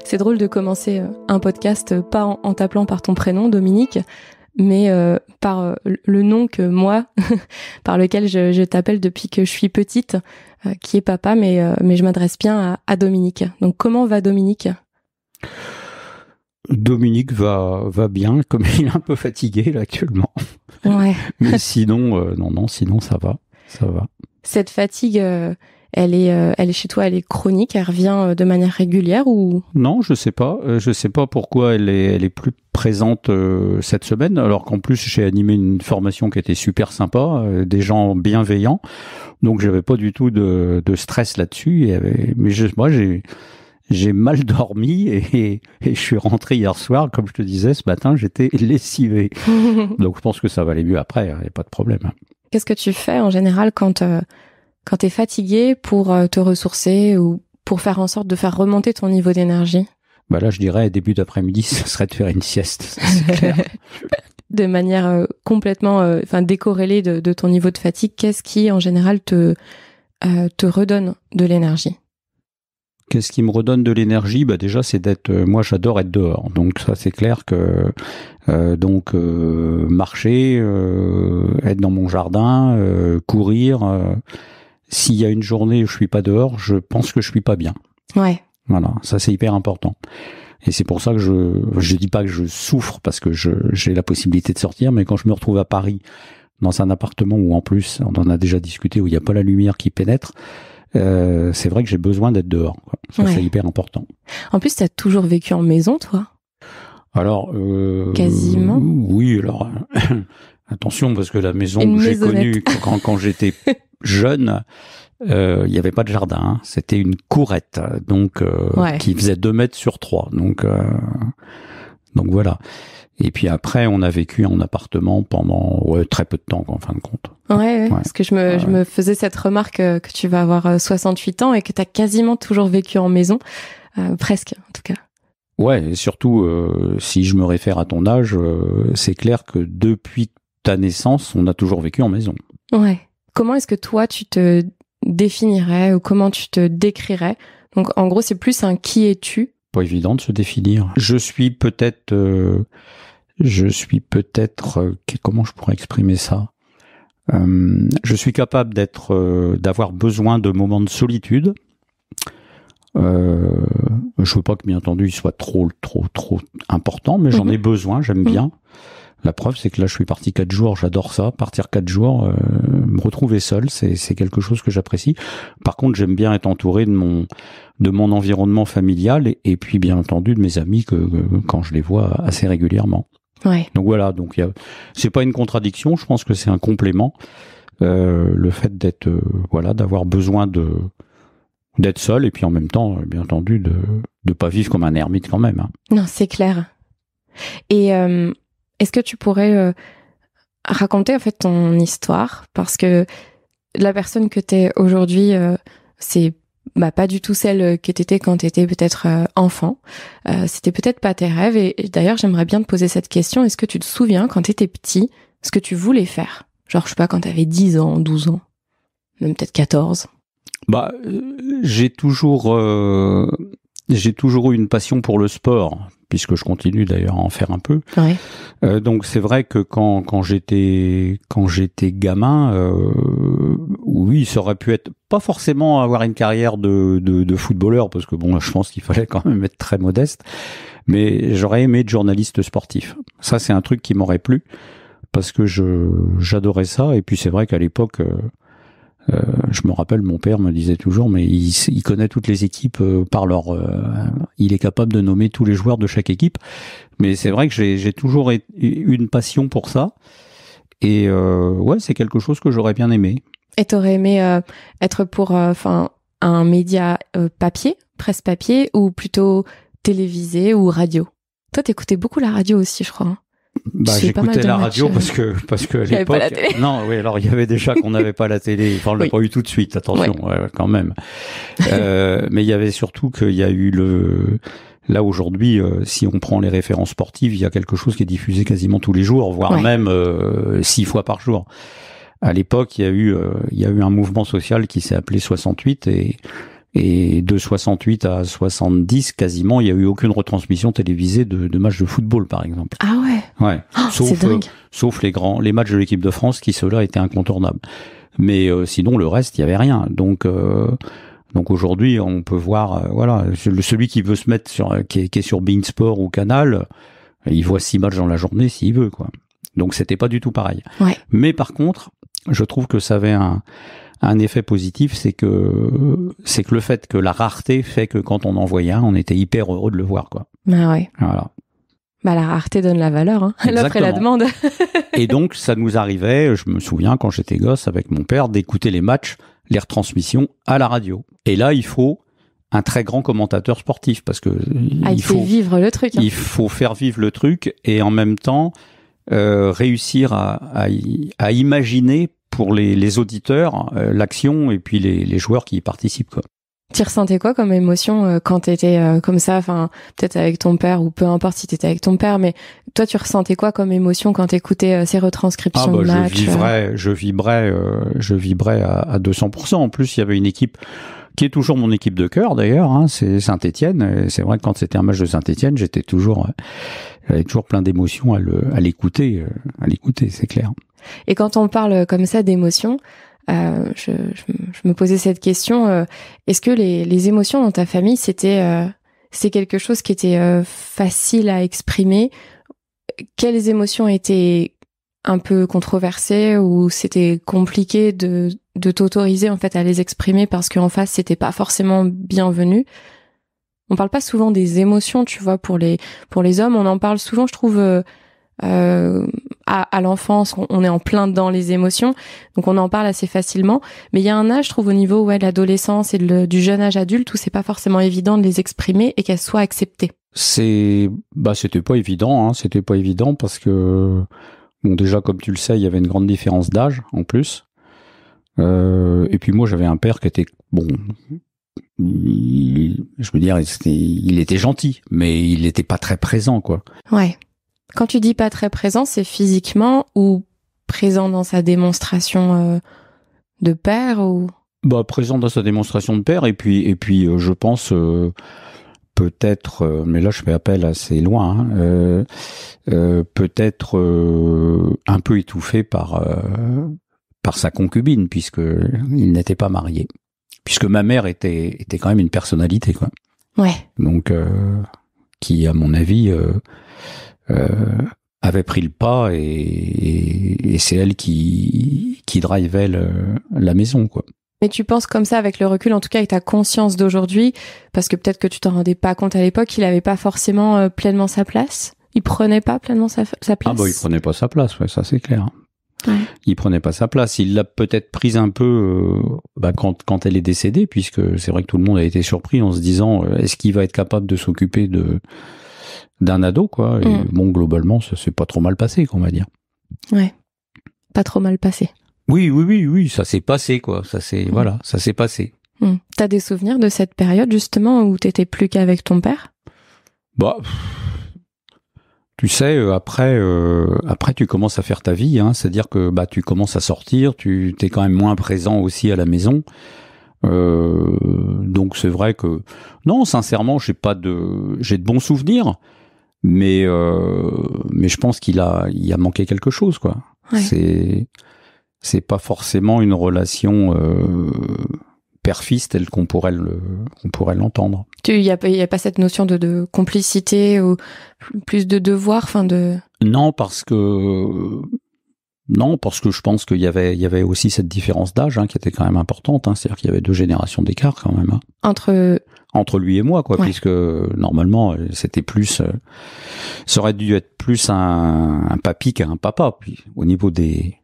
C'est drôle de commencer un podcast pas en t'appelant par ton prénom, Dominique, mais par le nom que moi, par lequel je t'appelle depuis que je suis petite, qui est papa, mais je m'adresse bien à Dominique. Donc comment va Dominique ? Dominique va bien, comme il est un peu fatigué là actuellement. Ouais. Mais sinon, sinon ça va. Cette fatigue, elle est chez toi, elle est chronique, elle revient de manière régulière ou ? Non, je sais pas pourquoi elle est plus présente cette semaine, alors qu'en plus j'ai animé une formation qui était super sympa, des gens bienveillants, donc j'avais pas du tout de stress là-dessus. Mais moi j'ai mal dormi et je suis rentré hier soir, comme je te disais, ce matin, j'étais lessivé. Donc je pense que ça va aller mieux après, il n'y a pas de problème. Qu'est-ce que tu fais en général quand t'es fatigué pour te ressourcer ou pour faire en sorte de faire remonter ton niveau d'énergie ? Bah là, je dirais, début d'après-midi, ce serait de faire une sieste, ça, c'est clair. De manière complètement décorrélée de ton niveau de fatigue, qu'est-ce qui, en général, te redonne de l'énergie ? Qu'est-ce qui me redonne de l'énergie ? Bah déjà, c'est moi, j'adore être dehors. Donc ça, c'est clair que marcher, être dans mon jardin, courir. S'il y a une journée où je suis pas dehors, je pense que je suis pas bien. Ouais. Voilà, ça c'est hyper important. Et c'est pour ça que je dis pas que je souffre parce que j'ai la possibilité de sortir, mais quand je me retrouve à Paris, dans un appartement où en plus, on en a déjà discuté, où il n'y a pas la lumière qui pénètre, c'est vrai que j'ai besoin d'être dehors, quoi. Ça, ouais. C'est hyper important. En plus, tu as toujours vécu en maison, toi ? Alors, quasiment. Oui, alors attention, parce que la maison que j'ai connue quand j'étais jeune, il n'y avait pas de jardin, hein. C'était une courette, donc qui faisait 2 mètres sur 3. Donc voilà. Et puis après, on a vécu en appartement pendant très peu de temps, en fin de compte. Ouais. Parce que je me faisais cette remarque que tu vas avoir 68 ans et que tu as quasiment toujours vécu en maison, presque en tout cas. Ouais, et surtout, si je me réfère à ton âge, c'est clair que depuis ta naissance, on a toujours vécu en maison. Ouais. Comment est-ce que toi, tu te définirais ou comment tu te décrirais ? Donc, en gros, c'est plus un qui es-tu ? Pas évident de se définir. Je suis peut-être, comment je pourrais exprimer ça ? Je suis capable d'avoir besoin de moments de solitude. Je veux pas que, bien entendu, il soit trop important, mais j'en ai besoin, j'aime bien. La preuve, c'est que là, je suis parti 4 jours, j'adore ça. Partir 4 jours, me retrouver seul, c'est quelque chose que j'apprécie. Par contre, j'aime bien être entouré de mon environnement familial et puis, bien entendu, de mes amis quand je les vois assez régulièrement. Ouais. Donc voilà, c'est pas une contradiction, je pense que c'est un complément. Le fait d'avoir besoin d'être seul et puis en même temps, bien entendu, de pas vivre comme un ermite quand même. Hein. Non, c'est clair. Et est-ce que tu pourrais raconter en fait ton histoire ? Parce que la personne que t'es aujourd'hui, c'est pas du tout celle que t'étais quand t'étais peut-être enfant. C'était peut-être pas tes rêves. Et d'ailleurs, j'aimerais bien te poser cette question. Est-ce que tu te souviens quand t'étais petit, ce que tu voulais faire ? Genre, je sais pas, quand t'avais 10 ans, 12 ans, même peut-être 14. J'ai toujours eu une passion pour le sport, puisque je continue d'ailleurs à en faire un peu. Ouais. Donc c'est vrai que quand j'étais gamin, oui, ça aurait pu être pas forcément avoir une carrière de footballeur, parce que bon, je pense qu'il fallait quand même être très modeste, mais j'aurais aimé être journaliste sportif. Ça, c'est un truc qui m'aurait plu, parce que j'adorais ça, et puis c'est vrai qu'à l'époque, je me rappelle, mon père me disait toujours, mais il connaît toutes les équipes par il est capable de nommer tous les joueurs de chaque équipe. Mais c'est vrai que j'ai toujours eu une passion pour ça. Et c'est quelque chose que j'aurais bien aimé. Et t'aurais aimé être pour un média papier, presse papier, ou plutôt télévisé ou radio ? Toi, t'écoutais beaucoup la radio aussi, je crois. Hein. J'écoutais la radio parce que à l'époque, pas la télé. Non, oui, alors il y avait déjà qu'on n'avait pas la télé, enfin on l'a pas eu tout de suite, attention, quand même. Mais il y avait surtout qu'il y a eu là aujourd'hui, si on prend les références sportives, il y a quelque chose qui est diffusé quasiment tous les jours, voire même 6 fois par jour. À l'époque, il y a eu un mouvement social qui s'est appelé 68 et Et de 68 à 70, quasiment, il n'y a eu aucune retransmission télévisée de matchs de football, par exemple. Ah ouais. Ouais. C'est dingue. Sauf les matchs de l'équipe de France qui, ceux-là, étaient incontournables. Mais sinon, le reste, il n'y avait rien. Donc aujourd'hui, on peut voir, voilà, celui qui veut se mettre qui est sur beIN Sport ou Canal, il voit 6 matchs dans la journée s'il veut, quoi. Donc c'était pas du tout pareil. Ouais. Mais par contre, je trouve que ça avait un effet positif, c'est que le fait que la rareté fait que quand on en voyait un, on était hyper heureux de le voir, quoi. Bah ouais. Voilà. Bah la rareté donne la valeur, hein. L'offre et la demande. Et donc ça nous arrivait, je me souviens quand j'étais gosse avec mon père, d'écouter les matchs, les retransmissions à la radio. Et là, il faut un très grand commentateur sportif parce que il faut vivre le truc. Hein. Il faut faire vivre le truc et en même temps réussir à imaginer pour les auditeurs l'action et puis les joueurs qui y participent, quoi. Tu ressentais quoi comme émotion quand t'étais comme ça, enfin peut-être avec ton père ou peu importe si t'étais avec ton père, mais toi tu ressentais quoi comme émotion quand t'écoutais ces retranscriptions de matchs? Je vibrais à 200%. En plus, il y avait une équipe qui est toujours mon équipe de cœur d'ailleurs, hein, c'est Saint-Étienne. Et c'est vrai que quand c'était un match de Saint-Étienne, j'avais toujours plein d'émotions à l'écouter, c'est clair. Et quand on parle comme ça d'émotions, je me posais cette question, est-ce que les émotions dans ta famille, c'était quelque chose qui était facile à exprimer? Quelles émotions étaient un peu controversées ou c'était compliqué de t'autoriser en fait à les exprimer parce qu'en face c'était pas forcément bienvenu? On parle pas souvent des émotions, tu vois, pour les hommes, on en parle souvent, je trouve, à l'enfance, on est en plein dans les émotions, donc on en parle assez facilement. Mais il y a un âge, je trouve, au niveau de l'adolescence et du jeune âge adulte où c'est pas forcément évident de les exprimer et qu'elles soient acceptées. C'était pas évident, hein. C'était pas évident parce que bon, déjà comme tu le sais, il y avait une grande différence d'âge en plus. Et puis moi, j'avais un père qui était bon. Je veux dire, il était gentil, mais il n'était pas très présent, quoi. Ouais. Quand tu dis pas très présent, c'est physiquement ou présent dans sa démonstration de père ou? Présent dans sa démonstration de père et puis je pense peut-être, mais là je fais appel assez loin, hein, peut-être un peu étouffé par sa concubine puisque il n'était pas marié, puisque ma mère était quand même une personnalité, quoi. Ouais. Donc qui à mon avis avait pris le pas et c'est elle qui drivait la maison, quoi. Mais tu penses comme ça avec le recul, en tout cas avec ta conscience d'aujourd'hui, parce que peut-être que tu t'en rendais pas compte à l'époque, il avait pas forcément pleinement sa place? Il prenait pas pleinement sa place? Il prenait pas sa place, ouais, ça c'est clair. Ouais. Il prenait pas sa place. Il l'a peut-être prise un peu quand elle est décédée, puisque c'est vrai que tout le monde a été surpris en se disant est-ce qu'il va être capable de s'occuper d'un ado, quoi. Et bon, globalement, ça s'est pas trop mal passé, qu'on va dire. Ouais, pas trop mal passé. Oui, ça s'est passé, quoi. Ça s'est passé. T'as des souvenirs de cette période, justement, où t'étais plus qu'avec ton père? Tu sais, après, tu commences à faire ta vie, hein. C'est-à-dire que tu commences à sortir, tu t'es quand même moins présent aussi à la maison. Donc c'est vrai que non, sincèrement, j'ai de bons souvenirs, mais je pense qu'il a manqué quelque chose, quoi. Ouais. C'est pas forcément une relation père-fils telle qu'on pourrait l'entendre. Il y a pas cette notion de complicité ou plus de devoir, enfin de. Non, parce que je pense qu'il y avait aussi cette différence d'âge, hein, qui était quand même importante, hein. C'est-à-dire qu'il y avait 2 générations d'écart quand même, hein. Entre lui et moi, quoi, ouais. Puisque normalement c'était plus, ça aurait dû être plus un papy qu'un papa, puis au niveau des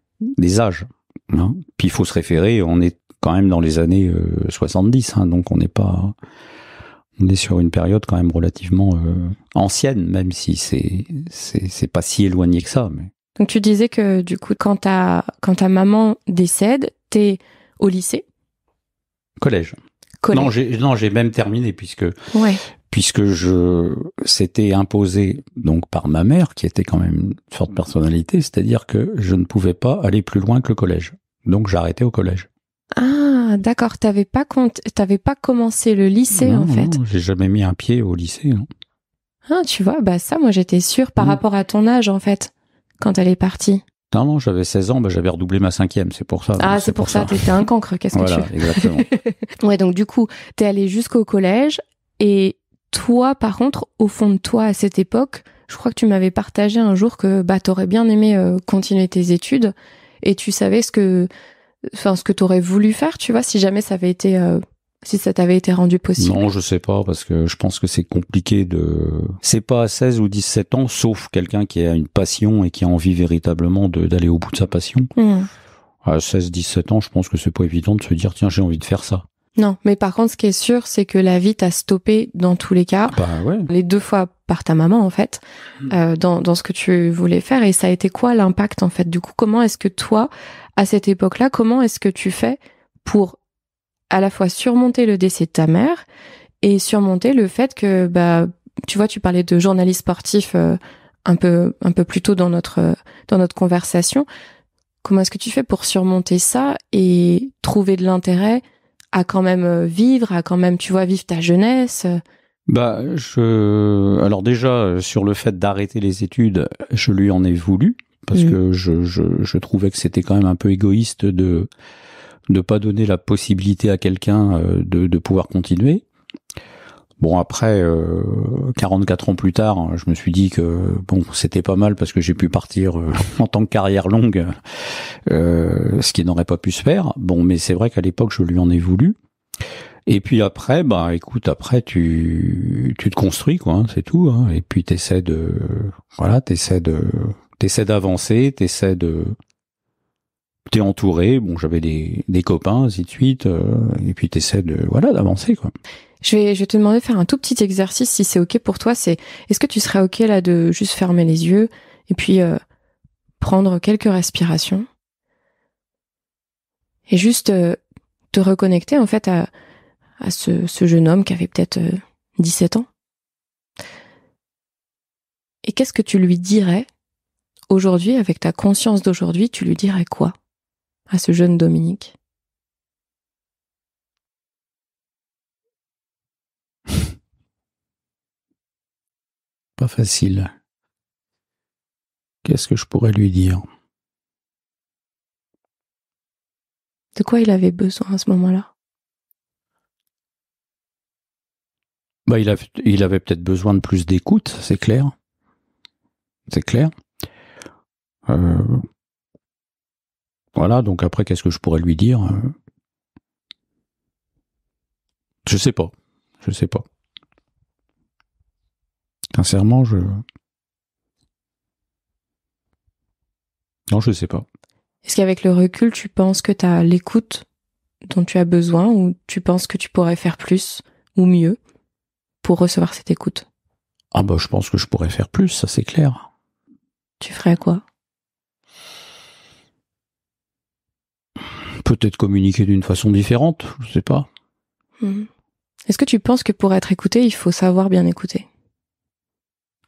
âges, hein. Puis il faut se référer, on est quand même dans les années 70, hein, donc on est sur une période quand même relativement ancienne, même si c'est pas si éloigné que ça. Mais... Donc tu disais que du coup, quand ta maman décède, t'es au lycée? Collège. Non, j'ai même terminé puisque c'était imposé donc par ma mère, qui était quand même une forte personnalité, c'est-à-dire que je ne pouvais pas aller plus loin que le collège. Donc j'ai arrêté au collège. Ah, Ah, d'accord. T'avais pas commencé le lycée, Non, en fait. non, j'ai jamais mis un pied au lycée. Non. Ah, tu vois, bah ça, moi, j'étais sûre par rapport à ton âge, en fait, quand elle est partie. Non, j'avais 16 ans, j'avais redoublé ma 5e, c'est pour ça. Ah, c'est pour ça, t'étais un cancre, qu'est-ce que tu Voilà, veux. exactement. Ouais, donc du coup, t'es allé jusqu'au collège, et toi, par contre, au fond de toi, à cette époque, je crois que tu m'avais partagé un jour que bah t'aurais bien aimé continuer tes études, et tu savais ce que t'aurais voulu faire, tu vois, si jamais ça avait été, si ça t'avait été rendu possible. Non, je sais pas, parce que je pense que c'est compliqué c'est pas à 16 ou 17 ans, sauf quelqu'un qui a une passion et qui a envie véritablement d'aller au bout de sa passion. À 16, 17 ans, je pense que c'est pas évident de se dire, tiens, j'ai envie de faire ça. Non, mais par contre, ce qui est sûr, c'est que la vie t'a stoppé dans tous les cas. Bah ouais. Les 2 fois par ta maman, en fait, dans ce que tu voulais faire. Et ça a été quoi l'impact, en fait? Du coup, comment est-ce que toi, à cette époque-là, comment est-ce que tu fais pour à la fois surmonter le décès de ta mère et surmonter le fait que, bah, tu vois, tu parlais de journaliste sportif un peu plus tôt dans notre conversation. Comment est-ce que tu fais pour surmonter ça et trouver de l'intérêt à quand même vivre, à quand même, tu vois, vivre ta jeunesse? Bah, alors déjà, sur le fait d'arrêter les études, je lui en ai voulu, parce que je trouvais que c'était quand même un peu égoïste de pas donner la possibilité à quelqu'un de pouvoir continuer. Bon, après, 44 ans plus tard, je me suis dit que bon, c'était pas mal parce que j'ai pu partir en tant que carrière longue, ce qui n'aurait pas pu se faire. Bon, mais c'est vrai qu'à l'époque, je lui en ai voulu. Et puis après, bah, écoute, après, tu te construis, quoi, hein, c'est tout, hein. Et puis t'essaies d'avancer, t'es entouré. Bon, j'avais des copains, ainsi de suite, et puis t'essaies d'avancer, quoi. Je vais te demander de faire un tout petit exercice, si c'est ok pour toi. Est-ce que tu serais ok là de juste fermer les yeux et puis prendre quelques respirations et juste te reconnecter en fait à ce jeune homme qui avait peut-être 17 ans. Et qu'est-ce que tu lui dirais aujourd'hui, avec ta conscience d'aujourd'hui, tu lui dirais quoi à ce jeune Dominique? Pas facile. Qu'est-ce que je pourrais lui dire? De quoi il avait besoin à ce moment-là? Bah, il avait peut-être besoin de plus d'écoute, c'est clair. C'est clair. Voilà, donc après, qu'est-ce que je pourrais lui dire? Je sais pas. Sincèrement, non, je sais pas. Est-ce qu'avec le recul, tu penses que tu as l'écoute dont tu as besoin, ou tu penses que tu pourrais faire plus ou mieux pour recevoir cette écoute? Ah bah, je pense que je pourrais faire plus, ça c'est clair. Tu ferais quoi? Peut-être communiquer d'une façon différente, je sais pas. Est-ce que tu penses que pour être écouté, il faut savoir bien écouter?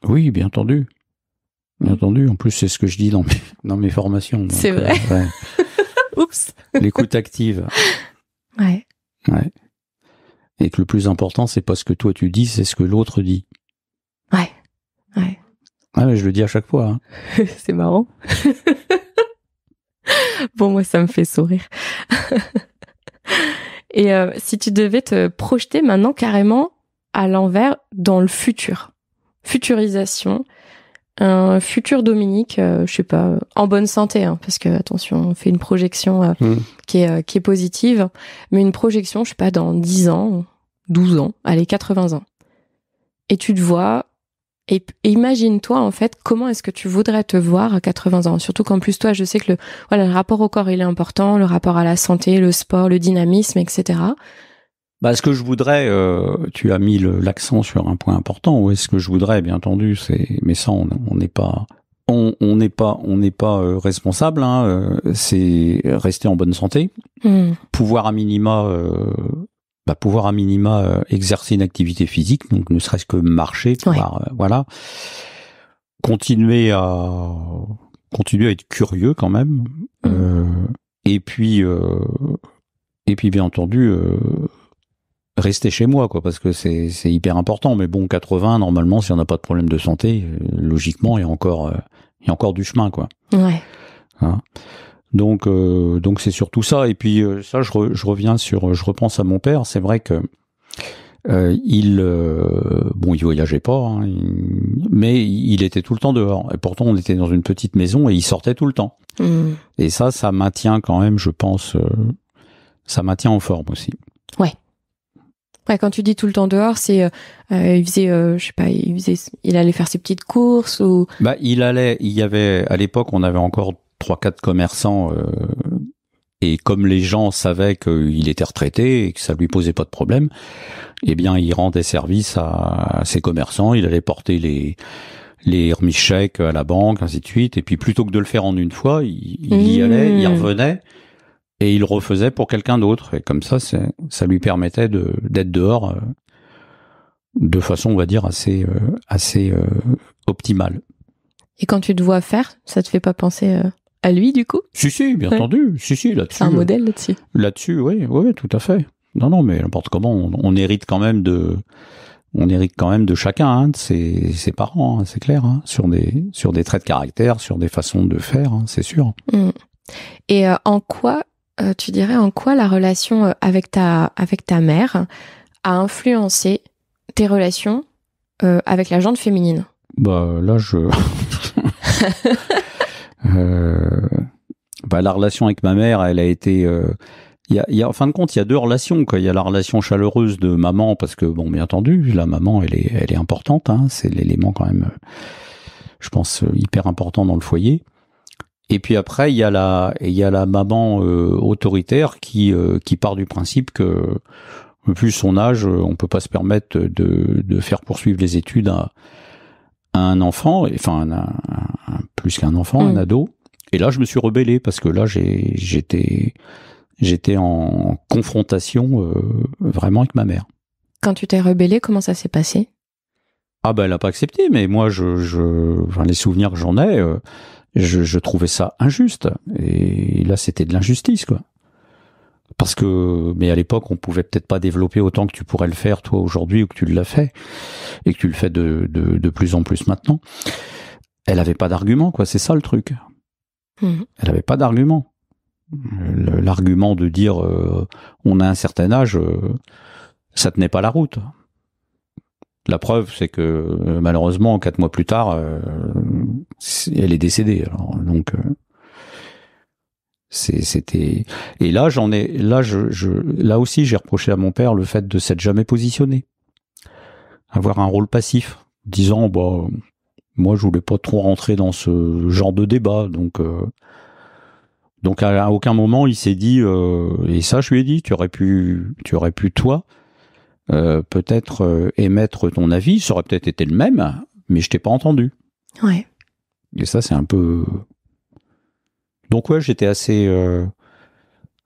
Oui, bien entendu. Bien entendu. En plus, c'est ce que je dis dans mes formations. Donc, c'est vrai. Ouais. Oups. L'écoute active. Ouais. Et que le plus important, c'est pas ce que toi tu dis, c'est ce que l'autre dit. Ouais. Ah, mais je le dis à chaque fois. Hein. C'est marrant. Bon, moi, ça me fait sourire. Et si tu devais te projeter maintenant carrément à l'envers dans le futur, futurisation, un futur Dominique, je sais pas, en bonne santé, hein, parce que attention, on fait une projection qui est positive, mais une projection, je sais pas, dans 10 ans, 12 ans, allez, 80 ans. Et tu te vois, et imagine-toi en fait, comment est-ce que tu voudrais te voir à 80 ans? Surtout qu'en plus toi, je sais que le rapport au corps, il est important, le rapport à la santé, le sport, le dynamisme, etc. Bah, ce que je voudrais, tu as mis l'accent sur un point important. Où est-ce que je voudrais, bien entendu, mais ça, on n'est pas, responsable. Hein, c'est rester en bonne santé, pouvoir à minima exercer une activité physique, donc ne serait-ce que marcher, pouvoir, voilà, continuer à être curieux quand même, et puis Et puis bien entendu, rester chez moi, quoi, parce que c'est hyper important. Mais bon, 80, normalement, si on n'a pas de problème de santé, logiquement, il y a encore du chemin, quoi. Ouais. Hein. Donc c'est surtout ça. Et puis ça, je repense à mon père. C'est vrai que il voyageait pas, hein, mais il était tout le temps dehors. Et pourtant, on était dans une petite maison et il sortait tout le temps. Et ça maintient quand même, je pense, ça maintient en forme aussi. Ouais. Ouais, quand tu dis tout le temps dehors, c'est il faisait, je sais pas, il allait faire ses petites courses ou. Bah, il y avait à l'époque, on avait encore 3-4 commerçants. Et comme les gens savaient qu'il était retraité et que ça lui posait pas de problème, eh bien, il rendait service à ses commerçants. Il allait porter les remises chèques à la banque, ainsi de suite. Et puis, plutôt que de le faire en une fois, il y allait, il revenait et il le refaisait pour quelqu'un d'autre. Et comme ça lui permettait d'être dehors de façon, on va dire, assez optimale. Et quand tu te vois faire, ça te fait pas penser à lui, du coup? Si, bien entendu. Si, là-dessus. C'est un modèle là-dessus. Là-dessus, oui, tout à fait. Non, mais n'importe comment, on hérite quand même de chacun, hein, de ses parents, hein, c'est clair, hein, sur des traits de caractère, sur des façons de faire, hein, c'est sûr. Et en quoi la relation avec ta mère a influencé tes relations avec la gente féminine? Bah là, la relation avec ma mère, elle a été. En fin de compte, il y a deux relations, quoi. Il y a la relation chaleureuse de maman, parce que bon, bien entendu, la maman, elle est importante, hein. C'est l'élément quand même, je pense, hyper important dans le foyer. Et puis après, il y a la maman autoritaire qui part du principe que vu son âge, on peut pas se permettre de faire poursuivre les études à un enfant, enfin plus qu'un enfant, un ado. Et là, je me suis rebellé parce que là, j'étais en confrontation vraiment avec ma mère. Quand tu t'es rebellé, comment ça s'est passé? Ah ben, elle a pas accepté, mais moi, les souvenirs que j'en ai, je trouvais ça injuste. Et là, c'était de l'injustice, quoi. Parce que, mais à l'époque, on pouvait peut-être pas développer autant que tu pourrais le faire, toi, aujourd'hui, ou que tu l'as fait, et que tu le fais de plus en plus maintenant. Elle avait pas d'argument, quoi. C'est ça, le truc. Elle avait pas d'argument. L'argument de dire on a un certain âge, ça tenait pas la route. La preuve, c'est que malheureusement, 4 mois plus tard, elle est décédée. Alors, donc, c'était. Et là, là aussi, j'ai reproché à mon père le fait de s'être jamais positionné, avoir un rôle passif, disant moi, je voulais pas trop rentrer dans ce genre de débat, donc à aucun moment il s'est dit, et ça je lui ai dit, tu aurais pu toi peut-être émettre ton avis, ça aurait peut-être été le même, mais je t'ai pas entendu. Ouais. Et ça c'est un peu. Donc ouais, j'étais assez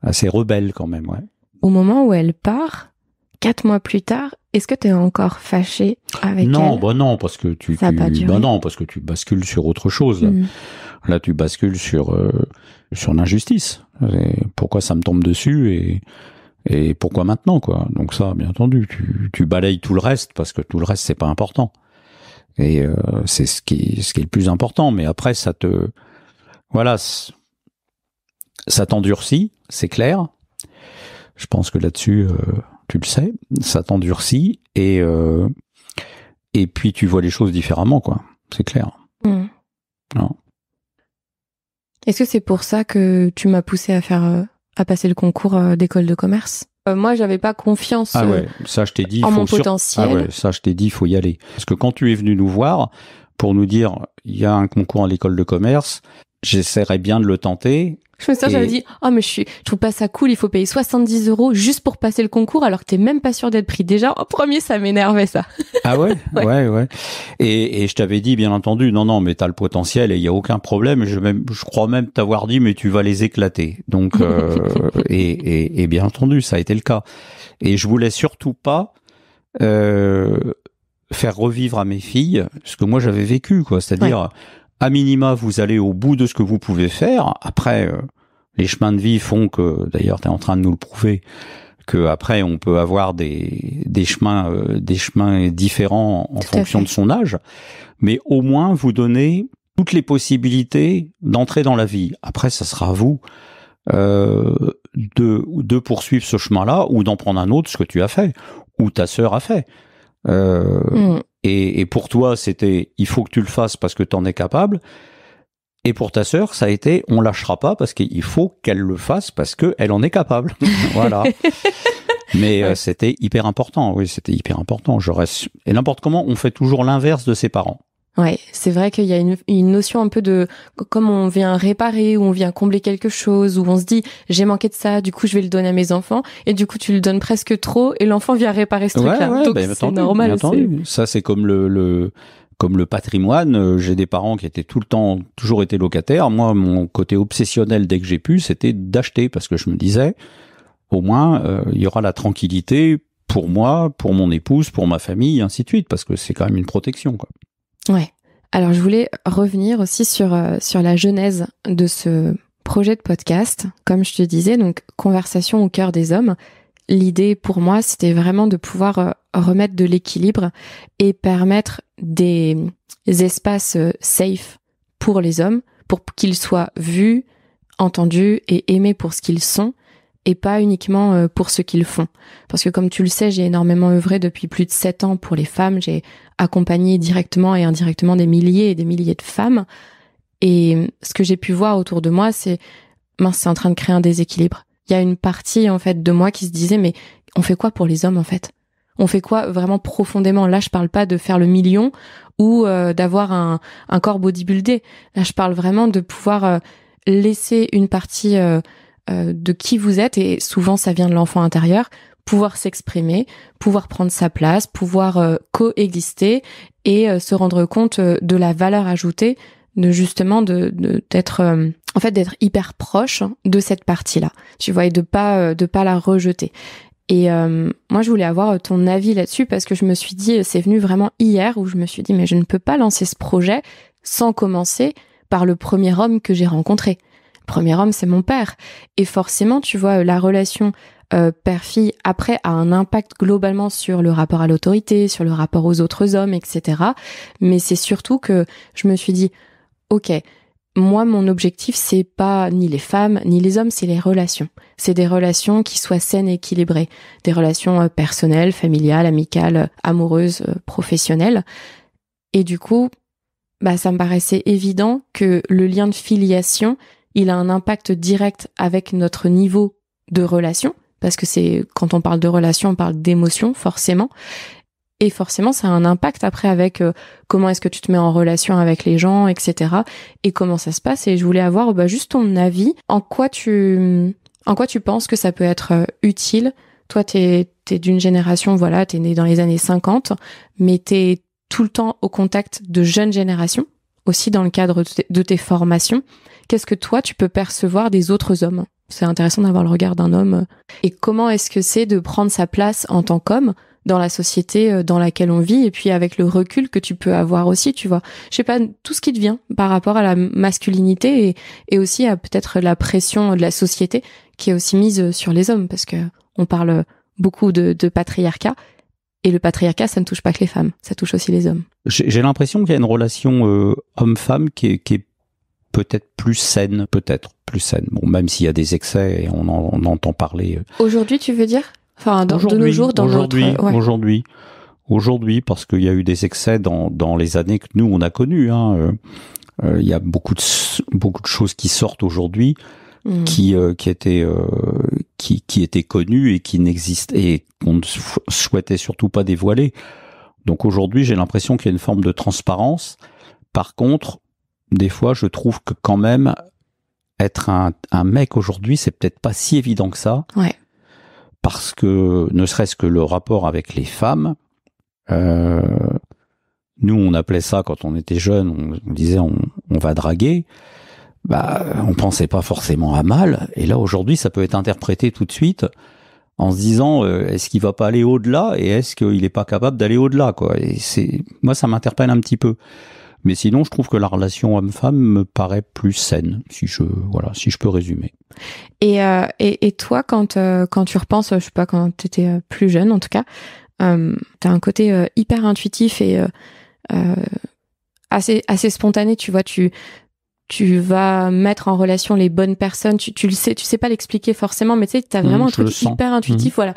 rebelle quand même, ouais. Au moment où elle part, 4 mois plus tard, est-ce que tu es encore fâché avec elle? Non, parce que tu bascules sur autre chose. Là, tu bascules sur l'injustice. Pourquoi ça me tombe dessus et pourquoi maintenant, quoi. Donc ça, bien entendu, tu balayes tout le reste parce que tout le reste c'est pas important. Et c'est ce qui est le plus important. Mais après, ça t'endurcit, c'est clair. Je pense que là-dessus, tu le sais, ça t'endurcit et puis tu vois les choses différemment, quoi. C'est clair. Non. Est-ce que c'est pour ça que tu m'as poussé à passer le concours d'école de commerce? Moi, j'avais pas confiance ça, je t'ai dit, en mon potentiel. Ah ouais, ça, je t'ai dit, il faut y aller. Parce que quand tu es venu nous voir pour nous dire, il y a un concours à l'école de commerce, j'essaierais bien de le tenter. J'avais dit, mais je trouve pas ça cool, il faut payer 70 € juste pour passer le concours alors que t'es même pas sûr d'être pris. Déjà, en premier, ça m'énervait, ça. Ah ouais? Ouais. Et je t'avais dit, bien entendu, non, mais t'as le potentiel et il y a aucun problème. Je crois même t'avoir dit, mais tu vas les éclater. Donc, et bien entendu, ça a été le cas. Et je voulais surtout pas, faire revivre à mes filles ce que moi j'avais vécu, quoi. C'est-à-dire, à minima, vous allez au bout de ce que vous pouvez faire. Après, Les chemins de vie font que, d'ailleurs, tu es en train de nous le prouver, que après on peut avoir des chemins différents en fonction de son âge, mais au moins vous donnez toutes les possibilités d'entrer dans la vie. Après, ça sera à vous de poursuivre ce chemin-là ou d'en prendre un autre, ce que tu as fait ou ta sœur a fait. Et pour toi, c'était il faut que tu le fasses parce que tu en es capable. Et pour ta sœur, ça a été on lâchera pas parce qu'il faut qu'elle le fasse parce qu'elle en est capable. Voilà. Mais c'était hyper important. Oui, c'était hyper important. Et n'importe comment, on fait toujours l'inverse de ses parents. Ouais, c'est vrai qu'il y a une notion un peu de comme on vient réparer ou on vient combler quelque chose où on se dit j'ai manqué de ça, du coup je vais le donner à mes enfants et du coup tu le donnes presque trop et l'enfant vient réparer ce truc-là. Ouais, donc c'est normal. Ça c'est comme le patrimoine. J'ai des parents qui étaient toujours été locataires. Moi, mon côté obsessionnel dès que j'ai pu, c'était d'acheter parce que je me disais au moins il y aura la tranquillité pour moi, pour mon épouse, pour ma famille, et ainsi de suite, parce que c'est quand même une protection, quoi. Ouais. Alors, je voulais revenir aussi sur la genèse de ce projet de podcast. Comme je te disais, donc, Conversation au cœur des hommes. L'idée, pour moi, c'était vraiment de pouvoir remettre de l'équilibre et permettre des espaces safe pour les hommes, pour qu'ils soient vus, entendus et aimés pour ce qu'ils sont, et pas uniquement pour ce qu'ils font. Parce que comme tu le sais, j'ai énormément œuvré depuis plus de 7 ans pour les femmes. J'ai accompagné directement et indirectement des milliers et des milliers de femmes. Et ce que j'ai pu voir autour de moi, c'est en train de créer un déséquilibre. Il y a une partie en fait de moi qui se disait mais on fait quoi pour les hommes en fait ? On fait quoi vraiment profondément ? Là, je parle pas de faire le million ou d'avoir un corps bodybuildé. Là, je parle vraiment de pouvoir laisser une partie de qui vous êtes, et souvent ça vient de l'enfant intérieur, pouvoir s'exprimer, pouvoir prendre sa place, pouvoir coexister et se rendre compte de la valeur ajoutée de justement d'être en fait d'être hyper proche de cette partie-là, tu vois, et de pas la rejeter. Et moi je voulais avoir ton avis là-dessus parce que je me suis dit, c'est venu vraiment hier où je me suis dit mais je ne peux pas lancer ce projet sans commencer par le premier homme que j'ai rencontré. Le premier homme, c'est mon père. Et forcément, tu vois, la relation père-fille, après, a un impact globalement sur le rapport à l'autorité, sur le rapport aux autres hommes, etc. Mais c'est surtout que je me suis dit, ok, moi, mon objectif, c'est pas ni les femmes, ni les hommes, c'est les relations. C'est des relations qui soient saines et équilibrées. Des relations personnelles, familiales, amicales, amoureuses, professionnelles. Et du coup, ça me paraissait évident que le lien de filiation, il a un impact direct avec notre niveau de relation, parce que c'est quand on parle de relation, on parle d'émotion, forcément. Et forcément, ça a un impact après avec comment est-ce que tu te mets en relation avec les gens, etc. Et comment ça se passe. Et je voulais avoir juste ton avis. En quoi tu penses que ça peut être utile ? Toi, t'es d'une génération, voilà, t'es né dans les années 50, mais t'es tout le temps au contact de jeunes générations, aussi dans le cadre de tes formations. Qu'est-ce que toi, tu peux percevoir des autres hommes ? C'est intéressant d'avoir le regard d'un homme. Et comment est-ce que c'est de prendre sa place en tant qu'homme dans la société dans laquelle on vit, et puis avec le recul que tu peux avoir aussi, tu vois. Je sais pas, tout ce qui te vient par rapport à la masculinité et aussi à peut-être la pression de la société qui est aussi mise sur les hommes, parce que on parle beaucoup de patriarcat. Et le patriarcat, ça ne touche pas que les femmes, ça touche aussi les hommes. J'ai l'impression qu'il y a une relation homme-femme qui est peut-être plus saine, Bon, même s'il y a des excès, et on entend parler. Aujourd'hui, tu veux dire ? Enfin, de nos jours, dans Aujourd'hui, parce qu'il y a eu des excès dans les années que nous on a connues. Il y a beaucoup de choses qui sortent aujourd'hui qui étaient connues et qui n'existaient et qu'on ne souhaitait surtout pas dévoiler. Donc aujourd'hui, j'ai l'impression qu'il y a une forme de transparence. Par contre, des fois, je trouve que quand même être un mec aujourd'hui, c'est peut-être pas si évident que ça. Ouais. Parce que, ne serait-ce que le rapport avec les femmes, nous, on appelait ça, quand on était jeunes, on disait on va draguer. On pensait pas forcément à mal. Et là, aujourd'hui, ça peut être interprété tout de suite en se disant, est-ce qu'il va pas aller au-delà et est-ce qu'il est pas capable d'aller au-delà, quoi. Et moi, ça m'interpelle un petit peu. Mais sinon, je trouve que la relation homme-femme me paraît plus saine, si je peux résumer. Et toi, quand tu repenses, je sais pas, quand tu étais plus jeune en tout cas, t'as un côté hyper intuitif et assez spontané, tu vois, tu vas mettre en relation les bonnes personnes, tu le sais, tu sais pas l'expliquer forcément, mais tu sais, t'as vraiment un truc hyper intuitif, voilà.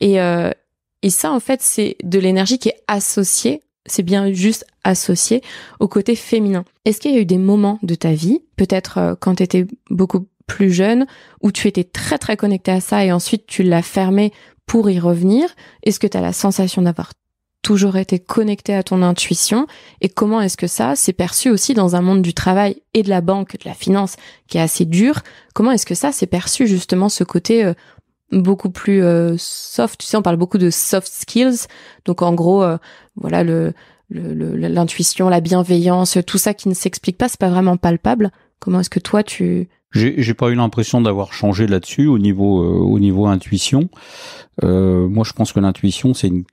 Et ça, en fait, c'est de l'énergie qui est associée, c'est bien juste associé au côté féminin. Est-ce qu'il y a eu des moments de ta vie, peut-être quand tu étais beaucoup plus jeune, où tu étais très très connecté à ça et ensuite tu l'as fermé pour y revenir? Est-ce que tu as la sensation d'avoir toujours été connecté à ton intuition? Et comment est-ce que ça s'est perçu aussi dans un monde du travail et de la banque, de la finance, qui est assez dur? Comment est-ce que ça s'est perçu justement ce côté beaucoup plus soft? Tu sais, on parle beaucoup de soft skills, donc en gros, voilà, l'intuition, la bienveillance, tout ça qui ne s'explique pas, c'est pas vraiment palpable. Comment est-ce que toi J'ai pas eu l'impression d'avoir changé là-dessus au niveau intuition. Moi, je pense que l'intuition, c'est une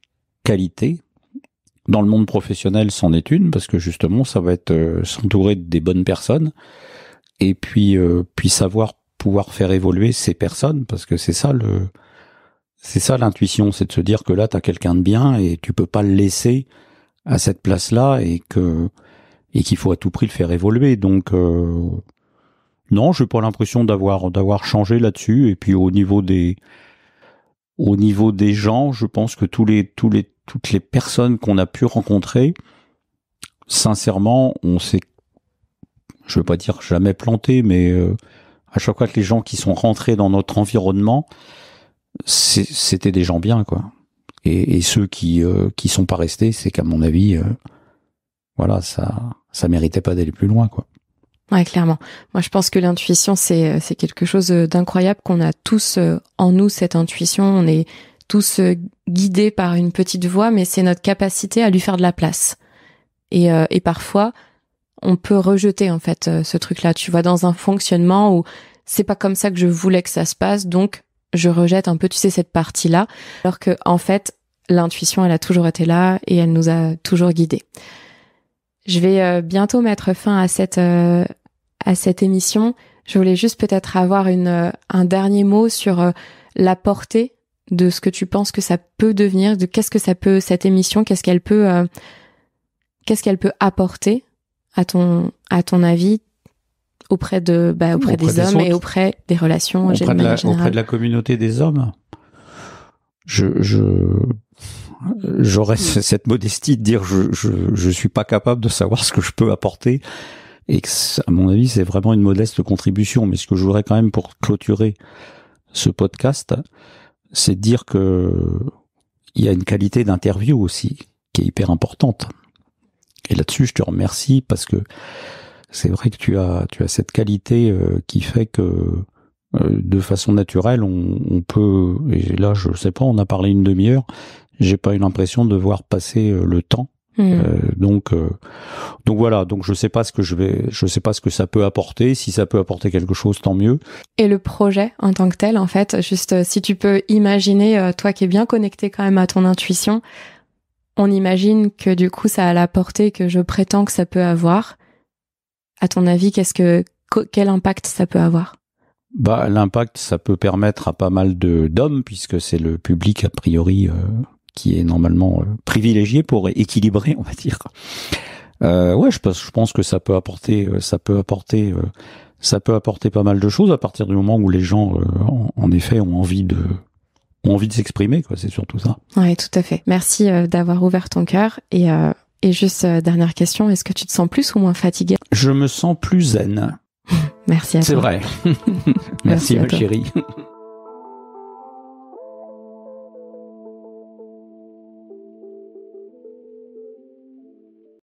qualité. Dans le monde professionnel, c'en est une, parce que justement, ça va être s'entourer des bonnes personnes, et puis pouvoir faire évoluer ces personnes, parce que c'est ça l'intuition, c'est de se dire que là, t'as quelqu'un de bien et tu peux pas le laisser à cette place-là et qu'il faut à tout prix le faire évoluer. Donc, non, j'ai pas l'impression d'avoir changé là-dessus. Et puis, au niveau des gens, je pense que toutes les personnes qu'on a pu rencontrer, sincèrement, on s'est, je veux pas dire jamais planté, mais à chaque fois que les gens qui sont rentrés dans notre environnement, c'était des gens bien, quoi. Et ceux qui sont pas restés, c'est qu'à mon avis, voilà, ça méritait pas d'aller plus loin, quoi. Ouais, clairement. Moi, je pense que l'intuition, c'est quelque chose d'incroyable, qu'on a tous en nous, cette intuition. On est tous guidés par une petite voix, mais c'est notre capacité à lui faire de la place. Et parfois, on peut rejeter, en fait, ce truc-là. Tu vois, dans un fonctionnement où c'est pas comme ça que je voulais que ça se passe, donc je rejette un peu, tu sais, cette partie-là. Alors que, en fait, l'intuition, elle a toujours été là et elle nous a toujours guidés. Je vais bientôt mettre fin à cette émission. Je voulais juste peut-être avoir un dernier mot sur la portée de ce que tu penses que ça peut devenir, de qu'est-ce que ça peut, cette émission, qu'est-ce qu'elle peut apporter à ton avis auprès des hommes et auprès des relations générales. Auprès de la communauté des hommes. J'aurais cette modestie de dire je suis pas capable de savoir ce que je peux apporter, et que, à mon avis, c'est vraiment une modeste contribution. Mais ce que je voudrais quand même, pour clôturer ce podcast, c'est de dire que il y a une qualité d'interview aussi qui est hyper importante. Et là-dessus, je te remercie, parce que c'est vrai que tu as cette qualité qui fait que de façon naturelle, on peut, et là, je sais pas, on a parlé une demi-heure, j'ai pas eu l'impression de voir passer le temps. Donc voilà, donc je sais pas ce que ça peut apporter. Si ça peut apporter quelque chose, tant mieux. Et le projet en tant que tel, en fait, juste si tu peux imaginer, toi qui es bien connecté quand même à ton intuition, on imagine que du coup ça a la portée que je prétends que ça peut avoir. À ton avis, quel impact ça peut avoir? Bah, l'impact, ça peut permettre à pas mal d'hommes, puisque c'est le public a priori qui est normalement privilégié pour équilibrer, on va dire. Ouais, je pense que ça peut apporter pas mal de choses à partir du moment où les gens, en effet, ont envie de s'exprimer, quoi. C'est surtout ça. Ouais, tout à fait. Merci d'avoir ouvert ton cœur. Et juste dernière question, est-ce que tu te sens plus ou moins fatigué? Je me sens plus zen. Merci à toi. C'est vrai. Merci ma chérie.